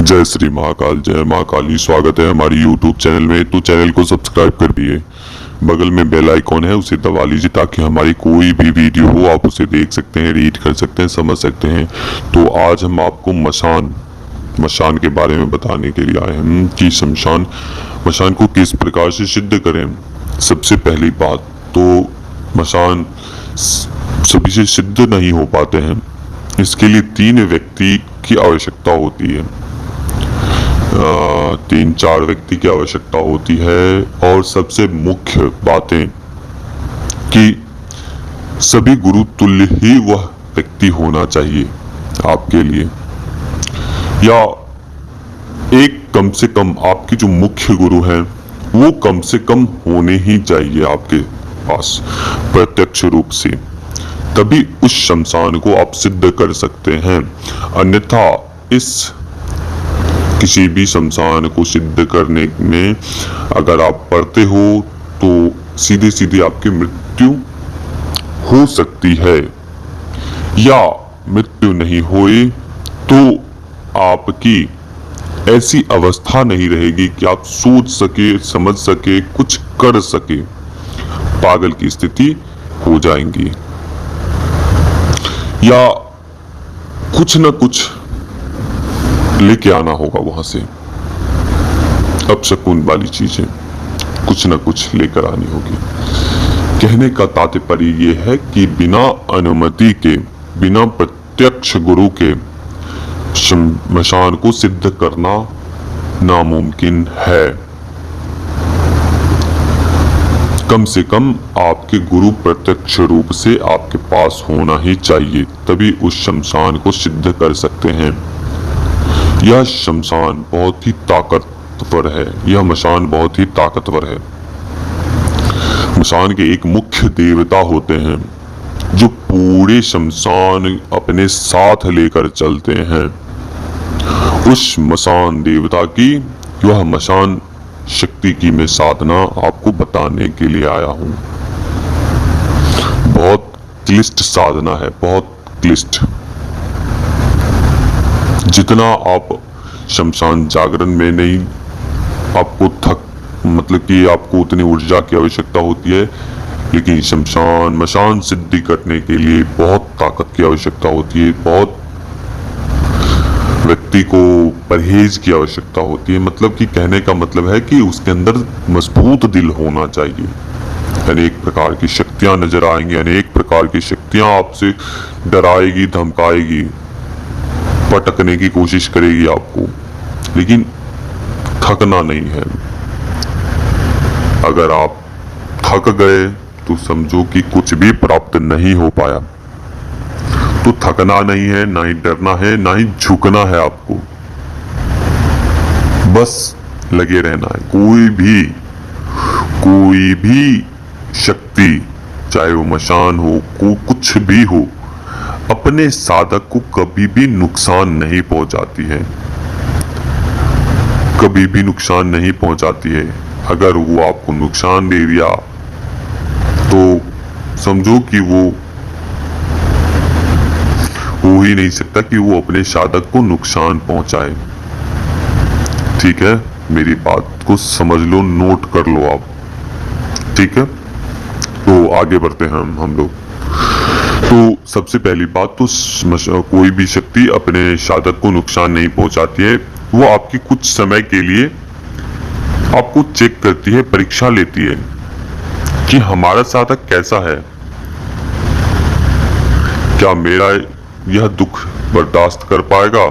जय श्री महाकाल, जय महाकाली। स्वागत है हमारी YouTube चैनल में। तो चैनल को सब्सक्राइब कर दिए, बगल में बेल आइकॉन है उसे दबा लीजिए ताकि हमारी कोई भी वीडियो हो आप उसे देख सकते हैं, रीड कर सकते हैं, समझ सकते हैं। तो आज हम आपको मशान के बारे में बताने के लिए आए हैं कि मशान को किस प्रकार से सिद्ध करें। सबसे पहली बात तो मशान सभी से सिद्ध नहीं हो पाते हैं। इसके लिए 3 व्यक्ति की आवश्यकता होती है, 3-4 व्यक्ति की आवश्यकता होती है। और सबसे मुख्य बातें कि सभी गुरु तुल्य ही वह व्यक्ति होना चाहिए आपके लिए, या एक कम से कम आपके जो मुख्य गुरु हैं वो कम से कम होने ही चाहिए आपके पास प्रत्यक्ष रूप से, तभी उस शमशान को आप सिद्ध कर सकते हैं। अन्यथा इस किसी भी शमशान को सिद्ध करने में अगर आप पढ़ते हो तो सीधे सीधे आपकी मृत्यु हो सकती है, या मृत्यु नहीं हुई तो आपकी ऐसी अवस्था नहीं रहेगी कि आप सोच सके, समझ सके, कुछ कर सके। पागल की स्थिति हो जाएंगी, या कुछ न कुछ लेके आना होगा वहां से। अपशकुन वाली चीजें कुछ न कुछ लेकर आनी होगी। कहने का तात्पर्य यह है कि बिना अनुमति के, बिना प्रत्यक्ष गुरु के शमशान को सिद्ध करना नामुमकिन है। कम से कम आपके गुरु प्रत्यक्ष रूप से आपके पास होना ही चाहिए, तभी उस शमशान को सिद्ध कर सकते हैं। यह शमशान बहुत ही ताकतवर है, यह मशान बहुत ही ताकतवर है। मशान के एक मुख्य देवता होते हैं जो पूरे शमशान अपने साथ लेकर चलते हैं। उस मशान देवता की, वह मशान शक्ति की मैं साधना आपको बताने के लिए आया हूं। बहुत क्लिष्ट साधना है, बहुत क्लिष्ट। जितना आप शमशान जागरण में नहीं आपको मतलब कि आपको उतनी ऊर्जा की आवश्यकता होती है, लेकिन मशान सिद्धि करने के लिए बहुत ताकत की आवश्यकता होती है। बहुत व्यक्ति को परहेज की आवश्यकता होती है। मतलब कि कहने का मतलब है कि उसके अंदर मजबूत दिल होना चाहिए। अनेक प्रकार की शक्तियां नजर आएंगी, अनेक प्रकार की शक्तियां आपसे डराएगी, धमकाएगी, पटकने की कोशिश करेगी आपको, लेकिन थकना नहीं है। अगर आप थक गए तो समझो कि कुछ भी प्राप्त नहीं हो पाया। तो थकना नहीं है, ना ही डरना है, ना ही झुकना है आपको, बस लगे रहना है। कोई भी शक्ति, चाहे वो मशान हो, कुछ भी हो, अपने साधक को कभी भी नुकसान नहीं पहुंचाती है, कभी भी नुकसान नहीं पहुंचाती है। अगर वो आपको नुकसान दे दिया तो समझो कि वो हो ही नहीं सकता कि वो अपने साधक को नुकसान पहुंचाए। ठीक है, मेरी बात को समझ लो, नोट कर लो आप। ठीक है, तो आगे बढ़ते हैं हम लोग। तो सबसे पहली बात तो कोई भी शक्ति अपने साधक को नुकसान नहीं पहुंचाती है। वो आपकी कुछ समय के लिए आपको चेक करती है, परीक्षा लेती है कि हमारा साधक कैसा है, क्या मेरा यह दुख बर्दाश्त कर पाएगा,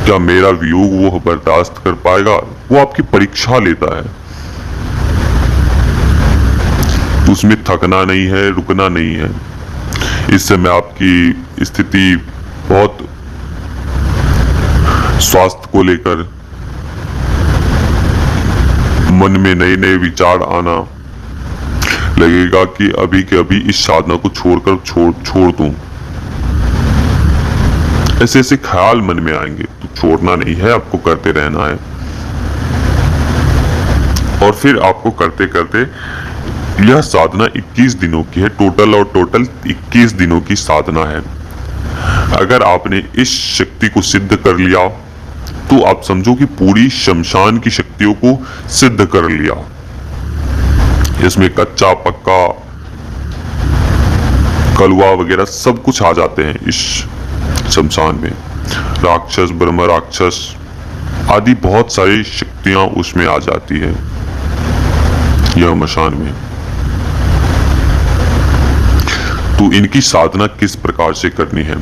क्या मेरा वियोग वो बर्दाश्त कर पाएगा। वो आपकी परीक्षा लेता है। उसमें थकना नहीं है, रुकना नहीं है। इस समय आपकी स्थिति बहुत स्वास्थ्य को लेकर मन में नए नए विचार आना लगेगा कि अभी के अभी इस साधना को छोड़कर छोड़ दूं। ऐसे ऐसे ख्याल मन में आएंगे, तो छोड़ना नहीं है, आपको करते रहना है। और फिर आपको करते करते, यह साधना 21 दिनों की है टोटल, और टोटल 21 दिनों की साधना है। अगर आपने इस शक्ति को सिद्ध कर लिया तो आप समझो कि पूरी शमशान की शक्तियों को सिद्ध कर लिया। इसमें कच्चा पक्का कलवा वगैरह सब कुछ आ जाते हैं इस शमशान में। राक्षस, ब्रह्म राक्षस आदि बहुत सारी शक्तियां उसमें आ जाती है यह मशान में। तो इनकी साधना किस प्रकार से करनी है?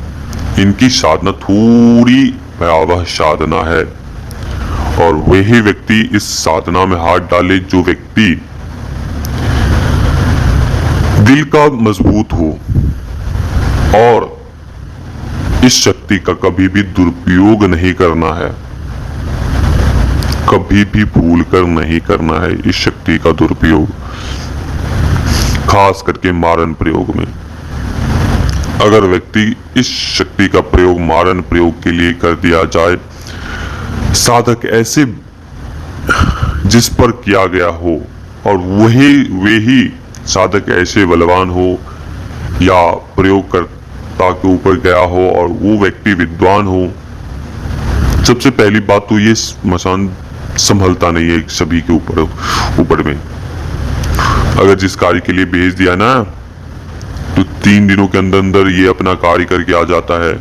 इनकी साधना थोड़ी भयावह साधना है, और वही व्यक्ति इस साधना में हाथ डाले जो व्यक्ति दिल का मजबूत हो और इस शक्ति का कभी भी दुरुपयोग नहीं करना है, कभी भी भूलकर नहीं करना है इस शक्ति का दुरुपयोग, खास करके मारण प्रयोग में। अगर व्यक्ति इस शक्ति का प्रयोग मारण प्रयोग के लिए कर दिया जाए, साधक ऐसे जिस पर किया गया हो और वही साधक ऐसे बलवान हो या प्रयोगकर्ता के ऊपर गया हो और वो व्यक्ति विद्वान हो, सबसे पहली बात तो ये मसान संभलता नहीं है सभी के ऊपर में। अगर जिस कार्य के लिए भेज दिया ना, तो 3 दिनों के अंदर अंदर ये अपना कार्य करके आ जाता है।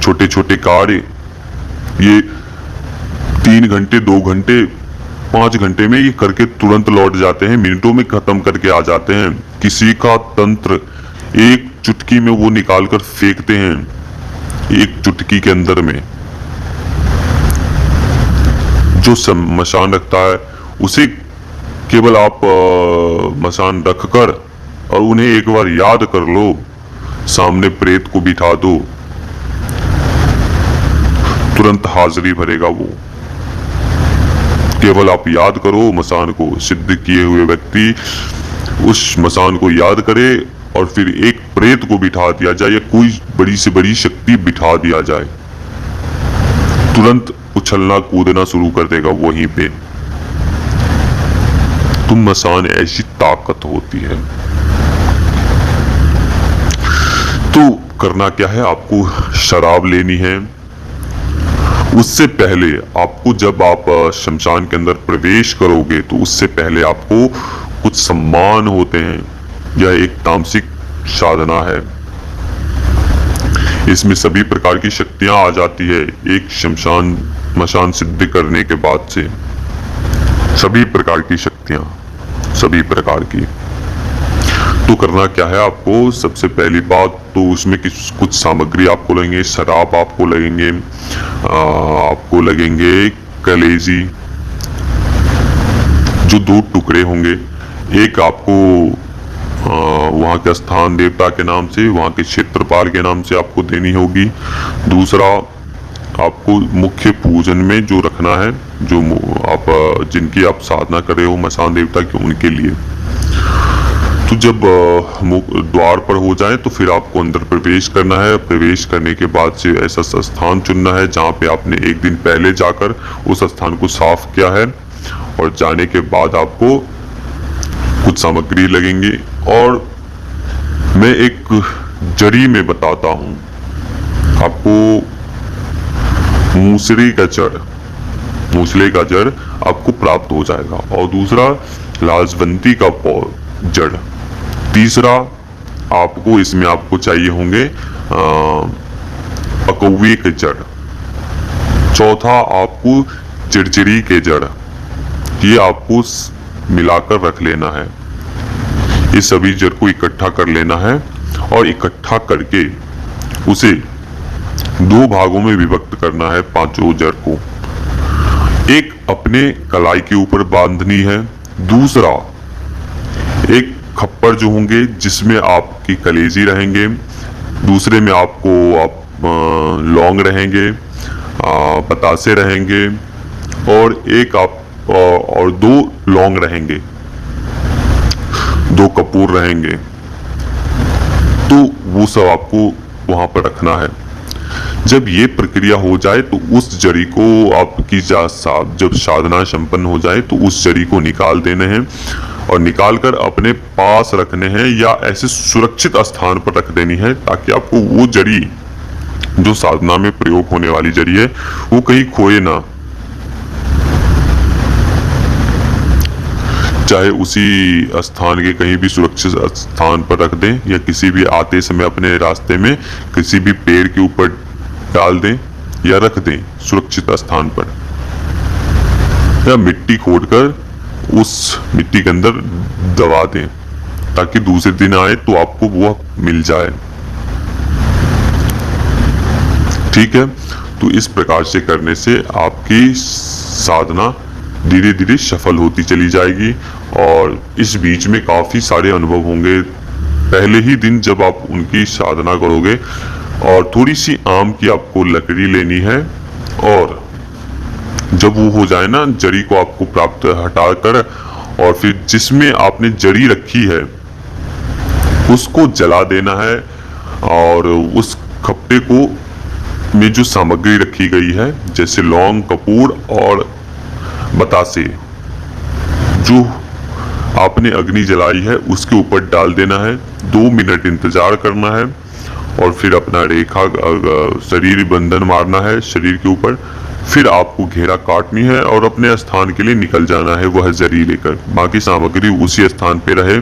छोटे छोटे कार्य ये 3 घंटे, 2 घंटे, 5 घंटे में ये करके तुरंत लौट जाते हैं, मिनटों में खत्म करके आ जाते हैं। किसी का तंत्र एक चुटकी में वो निकाल कर फेंकते हैं, एक चुटकी के अंदर में। जो मसान रखता है उसे केवल आप मसान रखकर और उन्हें एक बार याद कर लो, सामने प्रेत को बिठा दो, तुरंत हाजिरी भरेगा वो। केवल आप याद करो मसान को, सिद्ध किए हुए व्यक्ति उस मसान को याद करे और फिर एक प्रेत को बिठा दिया जाए या कोई बड़ी से बड़ी शक्ति बिठा दिया जाए, तुरंत उछलना कूदना शुरू कर देगा वहीं पे। तो मसान ऐसी ताकत होती है। तो करना क्या है, आपको शराब लेनी है। उससे पहले आपको, जब आप शमशान के अंदर प्रवेश करोगे तो उससे पहले आपको कुछ सम्मान होते हैं। यह एक तामसिक साधना है, इसमें सभी प्रकार की शक्तियां आ जाती है। एक मशान सिद्ध करने के बाद से सभी प्रकार की शक्तियां, सभी प्रकार की। तो करना क्या है आपको, सबसे पहली बात तो उसमें कुछ सामग्री आपको लगेंगे। शराब आपको लगेंगे, आपको लगेंगे कलेजी जो 2 टुकड़े होंगे। एक आपको वहां के स्थान देवता के नाम से, वहां के क्षेत्रपाल के नाम से आपको देनी होगी। दूसरा आपको मुख्य पूजन में जो रखना है, जो आप जिनकी आप साधना कर रहे हो मसान देवता की, उनके लिए। तो जब द्वार पर हो जाए तो फिर आपको अंदर प्रवेश करना है। प्रवेश करने के बाद से ऐसा स्थान चुनना है जहाँ पे आपने एक दिन पहले जाकर उस स्थान को साफ किया है, और जाने के बाद आपको कुछ सामग्री लगेंगी। और मैं एक जड़ी में बताता हूँ आपको, मूसले का जड़ आपको प्राप्त हो जाएगा, और दूसरा लाजवंती का जड़। तीसरा आपको इसमें आपको चाहिए होंगे पकौवे के जड़। चौथा आपको चिड़चिड़ी के जड़। ये आपको मिलाकर रख लेना है। ये सभी जड़ को इकट्ठा कर लेना है, और इकट्ठा करके उसे 2 भागों में विभक्त करना है। 5 जड़ को एक अपने कलाई के ऊपर बांधनी है। दूसरा एक खप्पर जो होंगे जिसमें आपकी कलेजी रहेंगे, दूसरे में आपको लौंग रहेंगे, बतासे रहेंगे, और एक और 2 लौंग रहेंगे, 2 कपूर रहेंगे। तो वो सब आपको वहां पर रखना है। जब ये प्रक्रिया हो जाए तो उस जड़ी को आपकी जब साधना संपन्न हो जाए तो उस जड़ी को निकाल देने हैं, और निकालकर अपने पास रखने हैं या ऐसे सुरक्षित स्थान पर रख देनी है ताकि आपको वो जड़ी जो साधना में प्रयोग होने वाली जड़ी है वो कहीं खोए ना। चाहे उसी स्थान के कहीं भी सुरक्षित स्थान पर रख दें या किसी भी आते समय अपने रास्ते में किसी भी पेड़ के ऊपर डाल दें या रख दें सुरक्षित स्थान पर, या मिट्टी खोदकर उस मिट्टी के अंदर दबा दें ताकि दूसरे दिन आए तो आपको वो मिल जाए। ठीक है, तो इस प्रकार से करने से आपकी साधना धीरे धीरे सफल होती चली जाएगी और इस बीच में काफी सारे अनुभव होंगे। पहले ही दिन जब आप उनकी साधना करोगे और थोड़ी सी आम की आपको लकड़ी लेनी है और जब वो हो जाए ना, जड़ी को आपको प्राप्त हटाकर और फिर जिसमें आपने जड़ी रखी है उसको जला देना है और उस खप्टे को में जो सामग्री रखी गई है जैसे लौंग, कपूर और बतासे जो आपने अग्नि जलाई है उसके ऊपर डाल देना है। 2 मिनट इंतजार करना है और फिर अपना रेखा शरीर बंधन मारना है शरीर के ऊपर। फिर आपको घेरा काटनी है और अपने स्थान के लिए निकल जाना है वह जरी लेकर। बाकी सामग्री उसी स्थान पे रहे,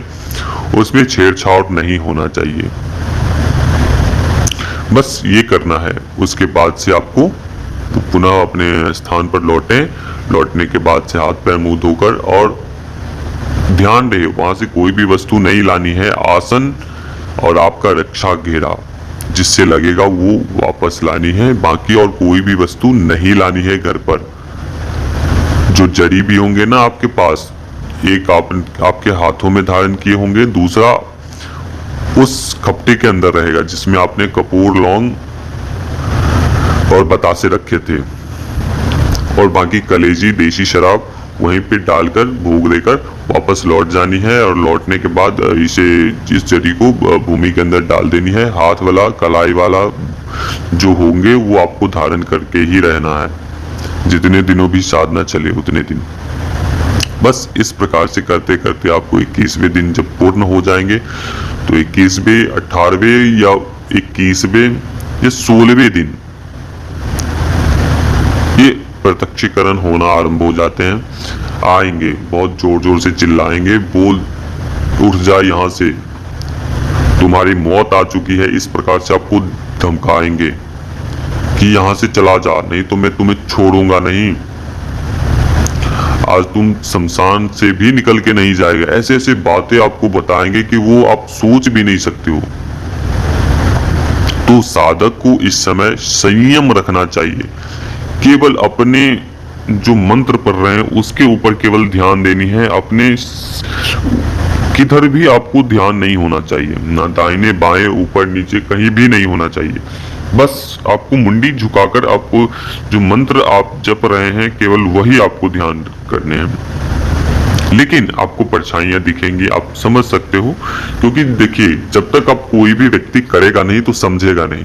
उसमें छेड़छाड़ नहीं होना चाहिए। बस ये करना है। उसके बाद से आपको पुनः अपने स्थान पर लौटने के बाद से हाथ पैर मुंह धोकर, और ध्यान रहे वहां से कोई भी वस्तु नहीं लानी है। आसन और आपका रक्षा घेरा जिससे लगेगा वो वापस लानी है, बाकी और कोई भी वस्तु नहीं लानी है घर पर। जो जड़ी भी होंगे ना आपके पास, एक आपके हाथों में धारण किए होंगे, दूसरा उस खप्टे के अंदर रहेगा जिसमें आपने कपूर, लौंग और बतासे रखे थे, और बाकी कलेजी देसी शराब वहीं पे डालकर भोग देकर वापस लौट जानी है। और लौटने के बाद इस जड़ी को भूमि के अंदर डाल देनी है। हाथ वाला, कलाई वाला जो होंगे वो आपको धारण करके ही रहना है जितने दिनों भी साधना चले उतने दिन। बस इस प्रकार से करते करते आपको 21वें दिन जब पूर्ण हो जाएंगे तो 21वें, 18वें या 21वें या 16वें दिन ये प्रत्यक्षीकरण होना आरंभ हो जाते हैं। आएंगे, बहुत जोर जोर से चिल्लाएंगे, बोल उठ जा यहाँ से, तुम्हारी मौत आ चुकी है, इस प्रकार से आपको धमकाएंगे कि यहाँ से चला जा, नहीं तो मैं तुम्हें छोड़ूंगा नहीं, आज तुम शमशान से भी निकल के नहीं जाएगा। ऐसे ऐसे बातें आपको बताएंगे कि वो आप सोच भी नहीं सकते हो। तो साधक को इस समय संयम रखना चाहिए। केवल अपने जो मंत्र पढ़ रहे हैं उसके ऊपर केवल ध्यान देनी है। अपने किधर भी आपको ध्यान नहीं होना चाहिए, ना दाहिने बाएं ऊपर नीचे कहीं भी नहीं होना चाहिए। बस आपको मुंडी झुकाकर आपको जो मंत्र आप जप रहे हैं केवल वही आपको ध्यान करने हैं। लेकिन आपको परछाइयां दिखेंगी, आप समझ सकते हो, क्योंकि देखिए जब तक आप कोई भी व्यक्ति करेगा नहीं तो समझेगा नहीं।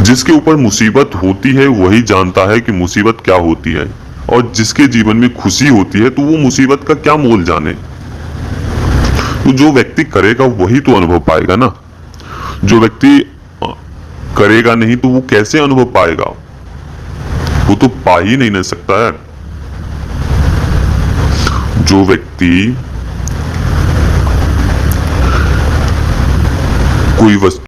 जिसके ऊपर मुसीबत होती है वही जानता है कि मुसीबत क्या होती है, और जिसके जीवन में खुशी होती है तो वो मुसीबत का क्या मोल जाने। तो जो व्यक्ति करेगा वही तो अनुभव पाएगा ना। जो व्यक्ति करेगा नहीं तो वो कैसे अनुभव पाएगा, वो तो पा ही नहीं सकता है। जो व्यक्ति कोई वस्तु